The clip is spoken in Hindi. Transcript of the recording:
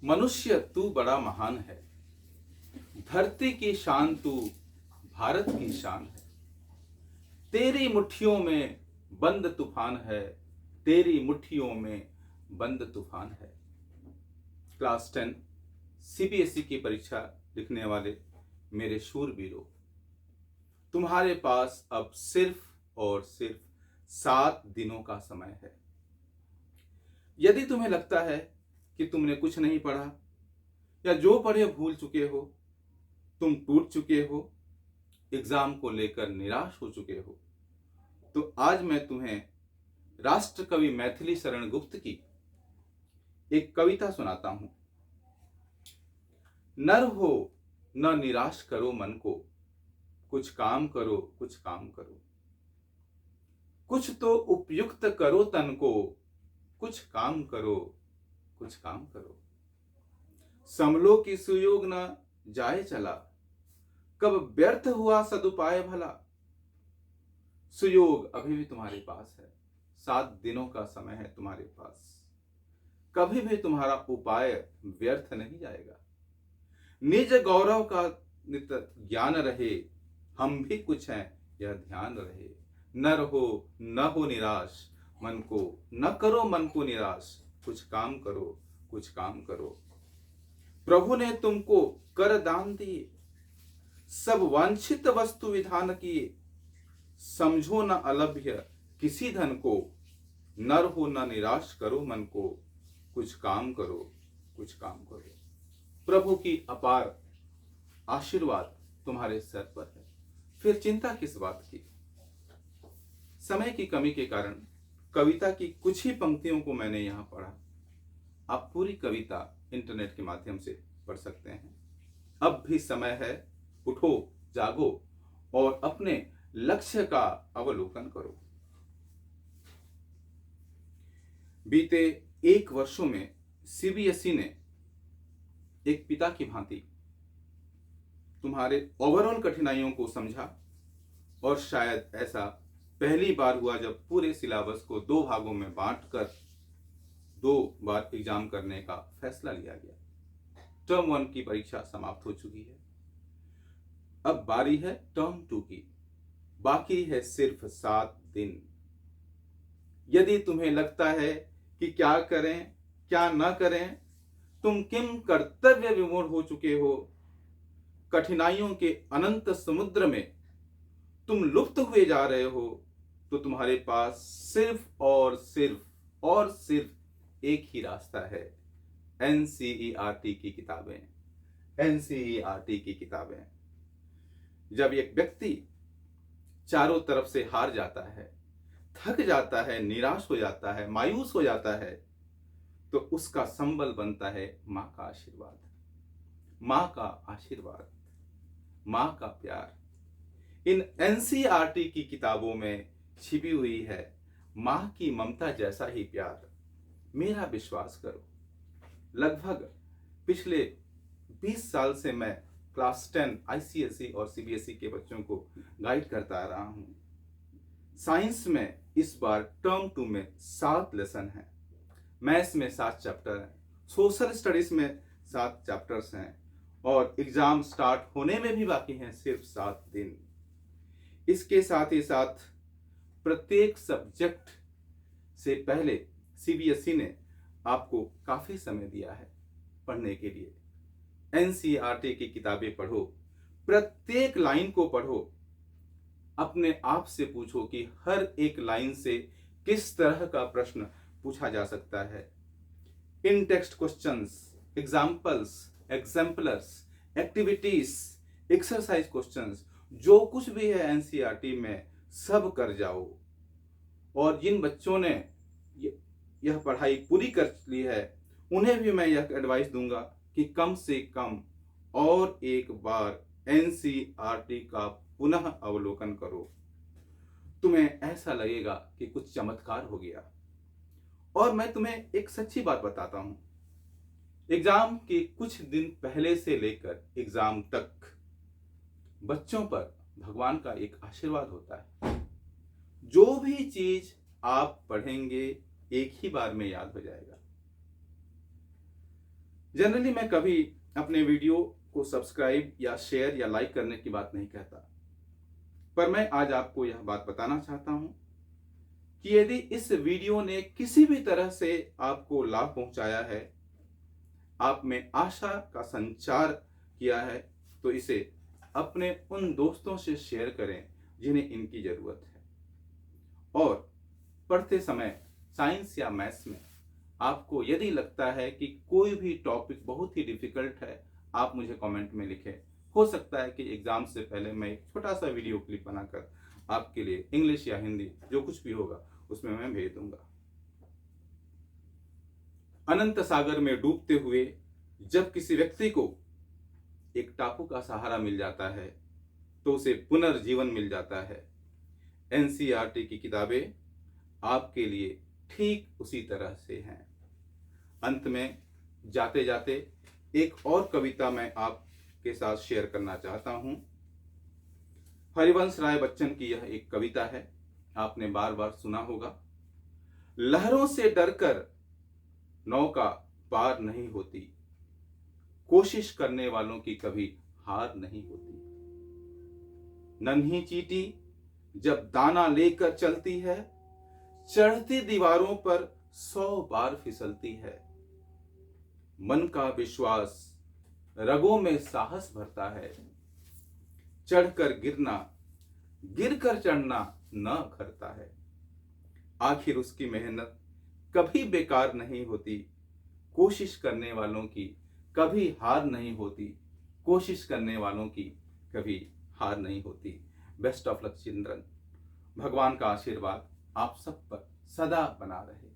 मनुष्य तू बड़ा महान है, धरती की शान तू, भारत की शान है। तेरी मुट्ठियों में बंद तूफान है, तेरी मुट्ठियों में बंद तूफान है। क्लास 10 सीबीएसई की परीक्षा लिखने वाले मेरे शूरवीरों, तुम्हारे पास अब सिर्फ और सिर्फ 7 दिनों का समय है। यदि तुम्हें लगता है कि तुमने कुछ नहीं पढ़ा या जो पढ़े भूल चुके हो, तुम टूट चुके हो, एग्जाम को लेकर निराश हो चुके हो, तो आज मैं तुम्हें राष्ट्र कवि मैथिली शरण गुप्त की एक कविता सुनाता हूं। नर हो न निराश करो मन को, कुछ काम करो, कुछ काम करो। कुछ तो उपयुक्त करो तन को, कुछ काम करो, कुछ काम करो। समलो की सुयोग न जाए चला, कब व्यर्थ हुआ सदुपाय भला। सुयोग अभी भी तुम्हारे पास है, 7 दिनों का समय है तुम्हारे पास। कभी भी तुम्हारा उपाय व्यर्थ नहीं जाएगा। निज गौरव का नित ज्ञान रहे, हम भी कुछ हैं यह ध्यान रहे। न हो निराश मन को, न करो मन को निराश। कुछ काम करो, कुछ काम करो। प्रभु ने तुमको कर दान दिए, सब वांछित वस्तु विधान किए। समझो न अलभ्य किसी धन को, नर हो न निराश करो मन को। कुछ काम करो, कुछ काम करो। प्रभु की अपार आशीर्वाद तुम्हारे सर पर है, फिर चिंता किस बात की। समय की कमी के कारण कविता की कुछ ही पंक्तियों को मैंने यहां पढ़ा। आप पूरी कविता इंटरनेट के माध्यम से पढ़ सकते हैं। अब भी समय है, उठो, जागो और अपने लक्ष्य का अवलोकन करो। बीते 1 वर्षों में सीबीएसई ने एक पिता की भांति तुम्हारे ओवरऑल कठिनाइयों को समझा, और शायद ऐसा पहली बार हुआ जब पूरे सिलेबस को 2 भागों में बांटकर 2 बार एग्जाम करने का फैसला लिया गया। टर्म 1 की परीक्षा समाप्त हो चुकी है, अब बारी है टर्म 2 की। बाकी है सिर्फ 7 दिन। यदि तुम्हें लगता है कि क्या करें क्या न करें, तुम किम कर्तव्य विमूढ़ हो चुके हो, कठिनाइयों के अनंत समुद्र में तुम लुप्त हुए जा रहे हो, तो तुम्हारे पास सिर्फ और सिर्फ एक ही रास्ता है, एनसीईआरटी की किताबें। एनसीईआरटी की किताबें। जब एक व्यक्ति चारों तरफ से हार जाता है, थक जाता है, निराश हो जाता है, मायूस हो जाता है, तो उसका संबल बनता है मां का आशीर्वाद, मां का आशीर्वाद, मां का प्यार। इन एनसीईआरटी की किताबों में छिपी हुई है मां की ममता जैसा ही प्यार। मेरा विश्वास करो, लगभग पिछले 20 साल से मैं क्लास 10 आईसीएसई और सीबीएसई के बच्चों को गाइड करता आ रहा हूं। साइंस में इस बार टर्म 2 में 7 लेसन हैं, मैथ्स में 7 चैप्टर हैं, सोशल स्टडीज में 7 चैप्टर्स हैं, और एग्जाम स्टार्ट होने में भी बाकी हैं सिर्फ 7 दिन। इसके साथ ही साथ प्रत्येक सब्जेक्ट से पहले सीबीएसई ने आपको काफी समय दिया है पढ़ने के लिए। एनसीईआरटी की किताबें पढ़ो, प्रत्येक लाइन को पढ़ो, अपने आप से पूछो कि हर एक लाइन से किस तरह का प्रश्न पूछा जा सकता है। In text questions, examples, exemplars, activities, exercise questions, जो कुछ भी है एनसीईआरटी में सब कर जाओ। और जिन बच्चों ने यह पढ़ाई पूरी कर ली है, उन्हें भी मैं यह एडवाइस दूंगा कि कम से कम और एक बार एनसीईआरटी का पुनः अवलोकन करो। तुम्हें ऐसा लगेगा कि कुछ चमत्कार हो गया। और मैं तुम्हें एक सच्ची बात बताता हूं, एग्जाम के कुछ दिन पहले से लेकर एग्जाम तक बच्चों पर भगवान का एक आशीर्वाद होता है। जो भी चीज आप पढ़ेंगे एक ही बार में याद हो जाएगा। जनरली मैं कभी अपने वीडियो को सब्सक्राइब या शेयर या लाइक करने की बात नहीं कहता, पर मैं आज आपको यह बात बताना चाहता हूं कि यदि इस वीडियो ने किसी भी तरह से आपको लाभ पहुंचाया है, आप में आशा का संचार किया है, तो इसे अपने उन दोस्तों से शेयर करें जिन्हें इनकी जरूरत है। और पढ़ते समय साइंस या मैथ्स में आपको यदि लगता है कि कोई भी टॉपिक बहुत ही डिफिकल्ट है, आप मुझे कमेंट में लिखें। हो सकता है कि एग्जाम से पहले मैं एक छोटा सा वीडियो क्लिप बनाकर आपके लिए इंग्लिश या हिंदी जो कुछ भी होगा उसमें मैं भेज दूंगा। अनंत सागर में डूबते हुए जब किसी व्यक्ति को एक टापू का सहारा मिल जाता है तो उसे पुनर्जीवन मिल जाता है। एनसीईआरटी की किताबें आपके लिए ठीक उसी तरह से हैं। अंत में जाते जाते एक और कविता मैं आपके साथ शेयर करना चाहता हूं। हरिवंश राय बच्चन की यह एक कविता है, आपने बार बार सुना होगा। लहरों से डरकर नौका पार नहीं होती, कोशिश करने वालों की कभी हार नहीं होती। नन्ही चींटी जब दाना लेकर चलती है, चढ़ती दीवारों पर 100 बार फिसलती है। मन का विश्वास रगों में साहस भरता है, चढ़कर गिरना गिरकर चढ़ना न करता है। आखिर उसकी मेहनत कभी बेकार नहीं होती, कोशिश करने वालों की कभी हार नहीं होती, कोशिश करने वालों की कभी हार नहीं होती। Best of luck children. भगवान का आशीर्वाद आप सब पर सदा बना रहे।